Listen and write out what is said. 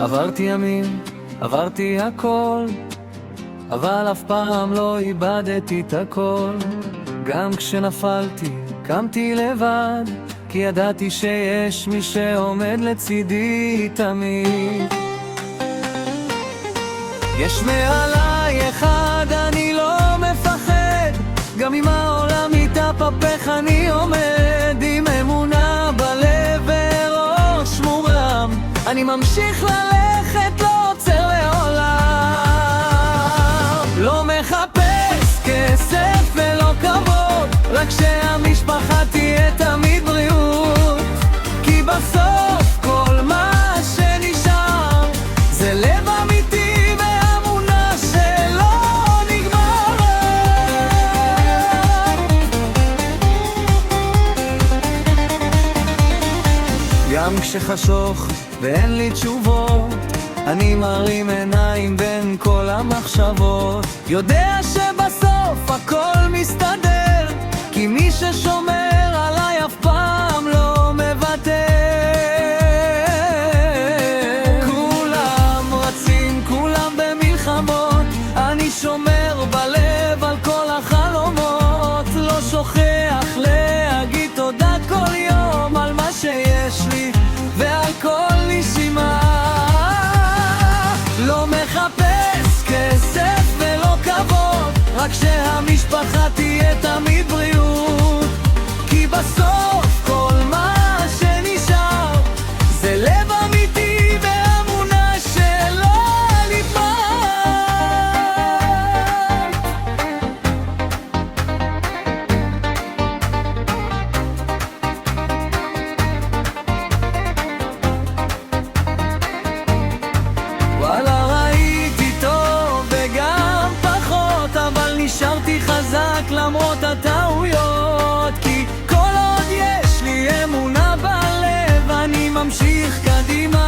עברתי ימים, עברתי הכל, אבל אף פעם לא איבדתי את הכל. גם כשנפלתי, קמתי לבד, כי ידעתי שיש מי שעומד לצידי תמיד. יש מעליי אחד, אני לא מפחד, גם אם העולם יתהפך אני עומד, עם אמונה בלב וראש מורם, אני ממשיך ללכת, לא עוצר לעולם. לא מחפש כסף ולא כבוד, רק שהמשפחה תהיה תמיד בריאות, כי בסוף כל מה שנשאר זה לב אמיתי ואמונה שלא נגמר. גם כשחשוך ואין לי תשובות, אני מרים עיניים בין כל המחשבות, יודע שבסוף הכל מסתדר, כי מי ששומר עליי אף פעם לא מוותר. כולם רצים, כולם במלחמות, אני שומר בלב על כל החלומות, לא שוכח להגיד תודה כל יום על מה שיש לי ועל כל נשימה. לא מחפש כסף ולא כבוד, רק שהמשפחה תהיה תמיד בריאות, כי בסוף כל מה שנשאר זה לב אמיתי ואמונה שלא נגמר. וואלה ראיתי טוב וגם פחות, אבל נשארתי חזק למרות הטעויות, כי כל עוד יש לי אמונה בלב אני ממשיך קדימה.